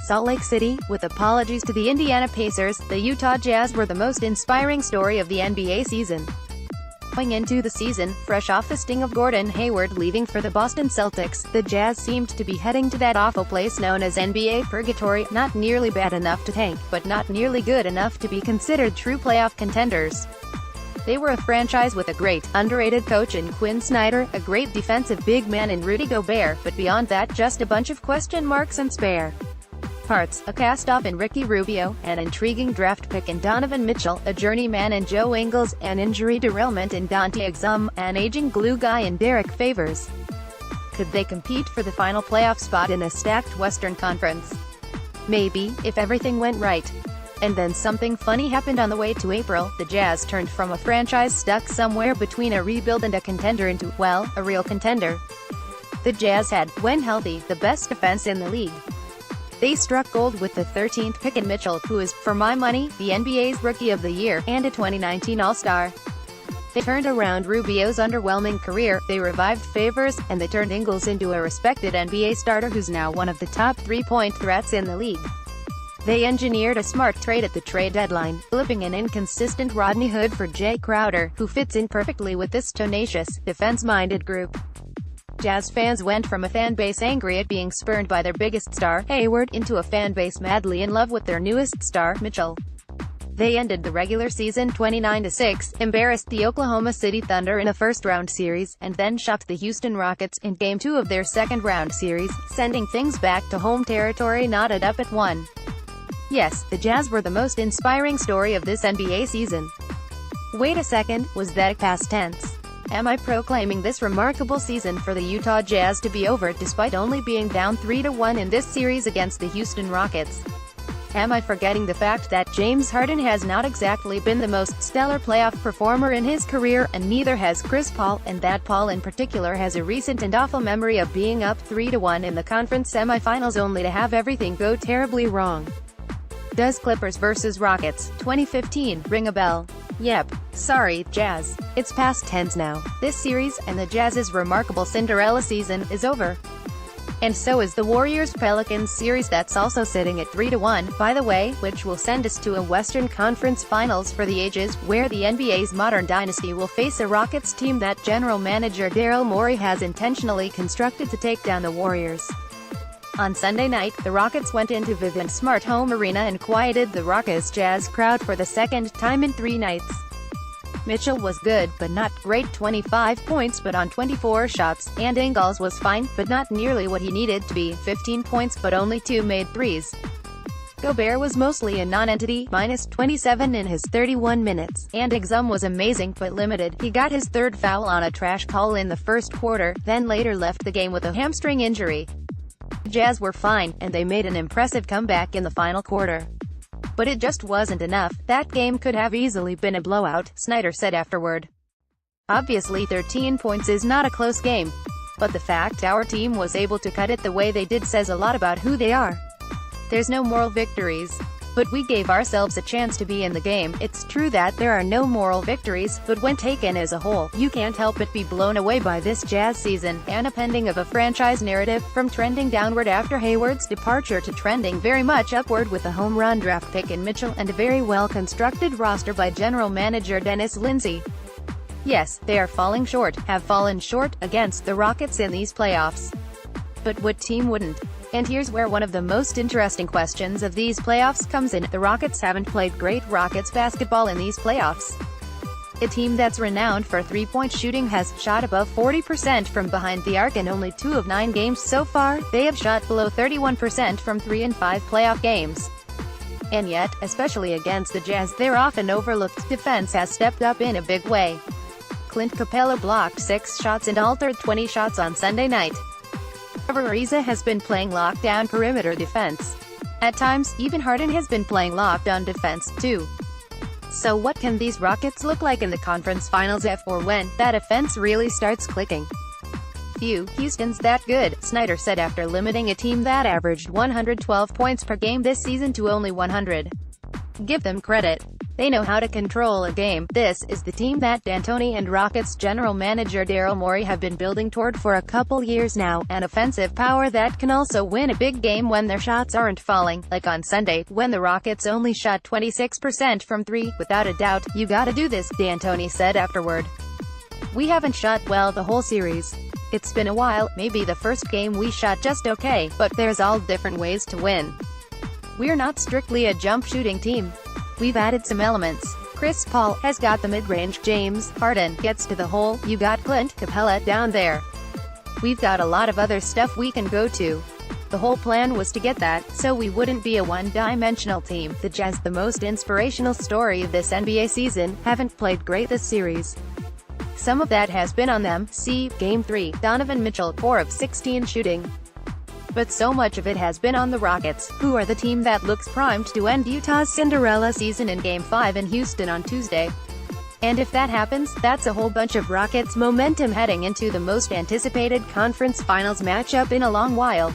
Salt Lake City. With apologies to the Indiana Pacers, the Utah Jazz were the most inspiring story of the NBA season. Going into the season, fresh off the sting of Gordon Hayward leaving for the Boston Celtics, the Jazz seemed to be heading to that awful place known as NBA purgatory, not nearly bad enough to tank, but not nearly good enough to be considered true playoff contenders. They were a franchise with a great, underrated coach in Quin Snyder, a great defensive big man in Rudy Gobert, but beyond that just a bunch of question marks and spare parts, a cast-off in Ricky Rubio, an intriguing draft pick in Donovan Mitchell, a journeyman in Joe Ingles, an injury derailment in Dante Exum, an aging glue guy in Derek Favors. Could they compete for the final playoff spot in a stacked Western Conference? Maybe, if everything went right. And then something funny happened on the way to April. The Jazz turned from a franchise stuck somewhere between a rebuild and a contender into, well, a real contender. The Jazz had, when healthy, the best defense in the league. They struck gold with the 13th pick in Mitchell, who is, for my money, the NBA's Rookie of the Year, and a 2019 All-Star. They turned around Rubio's underwhelming career, they revived Favors, and they turned Ingles into a respected NBA starter who's now one of the top three-point threats in the league. They engineered a smart trade at the trade deadline, flipping an inconsistent Rodney Hood for Jay Crowder, who fits in perfectly with this tenacious, defense-minded group. Jazz fans went from a fanbase angry at being spurned by their biggest star, Hayward, into a fanbase madly in love with their newest star, Mitchell. They ended the regular season 29-6, embarrassed the Oklahoma City Thunder in a first-round series, and then shocked the Houston Rockets in Game 2 of their second-round series, sending things back to home territory knotted up at 1. Yes, the Jazz were the most inspiring story of this NBA season. Wait a second, was that past tense? Am I proclaiming this remarkable season for the Utah Jazz to be over despite only being down 3-1 in this series against the Houston Rockets? Am I forgetting the fact that James Harden has not exactly been the most stellar playoff performer in his career, and neither has Chris Paul, and that Paul in particular has a recent and awful memory of being up 3-1 in the conference semifinals only to have everything go terribly wrong? Does Clippers vs. Rockets, 2015, ring a bell? Yep. Sorry, Jazz. It's past tense now. This series, and the Jazz's remarkable Cinderella season, is over. And so is the Warriors-Pelicans series that's also sitting at 3-1, by the way, which will send us to a Western Conference Finals for the ages, where the NBA's modern dynasty will face a Rockets team that general manager Daryl Morey has intentionally constructed to take down the Warriors. On Sunday night, the Rockets went into Vivint Smart Home Arena and quieted the raucous Jazz crowd for the second time in 3 nights. Mitchell was good, but not great, 25 points but on 24 shots, and Ingles was fine, but not nearly what he needed to be, 15 points but only 2 made threes. Gobert was mostly a non-entity, minus 27 in his 31 minutes, and Exum was amazing but limited. He got his 3rd foul on a trash call in the first quarter, then later left the game with a hamstring injury. The Jazz were fine, and they made an impressive comeback in the final quarter. But it just wasn't enough. That game could have easily been a blowout, Snyder said afterward. Obviously 13 points is not a close game. But the fact our team was able to cut it the way they did says a lot about who they are. There's no moral victories. But we gave ourselves a chance to be in the game. It's true that there are no moral victories, but when taken as a whole, you can't help but be blown away by this Jazz season, an appending of a franchise narrative, from trending downward after Hayward's departure to trending very much upward with a home run draft pick in Mitchell and a very well-constructed roster by general manager Dennis Lindsey. Yes, they are falling short, have fallen short, against the Rockets in these playoffs. But what team wouldn't? And here's where one of the most interesting questions of these playoffs comes in. The Rockets haven't played great Rockets basketball in these playoffs. A team that's renowned for three-point shooting has shot above 40% from behind the arc in only 2 of 9 games so far. They have shot below 31% from 3 in 5 playoff games. And yet, especially against the Jazz, their often overlooked defense has stepped up in a big way. Clint Capella blocked 6 shots and altered 20 shots on Sunday night. Ariza has been playing lockdown perimeter defense. At times, even Harden has been playing lockdown defense, too. So what can these Rockets look like in the conference finals if or when that offense really starts clicking? Phew, Houston's that good, Snyder said after limiting a team that averaged 112 points per game this season to only 100. Give them credit. They know how to control a game. This is the team that D'Antoni and Rockets general manager Daryl Morey have been building toward for a couple years now, an offensive power that can also win a big game when their shots aren't falling, like on Sunday, when the Rockets only shot 26% from three. Without a doubt, you gotta do this, D'Antoni said afterward. We haven't shot well the whole series. It's been a while, maybe the first game we shot just okay, but there's all different ways to win. We're not strictly a jump shooting team. We've added some elements. Chris Paul has got the mid-range, James Harden gets to the hole, you got Clint Capella down there. We've got a lot of other stuff we can go to. The whole plan was to get that, so we wouldn't be a one-dimensional team. The Jazz, the most inspirational story of this NBA season, haven't played great this series. Some of that has been on them. See Game 3, Donovan Mitchell, 4 of 16 shooting. But so much of it has been on the Rockets, who are the team that looks primed to end Utah's Cinderella season in Game 5 in Houston on Tuesday. And if that happens, that's a whole bunch of Rockets momentum heading into the most anticipated conference finals matchup in a long while.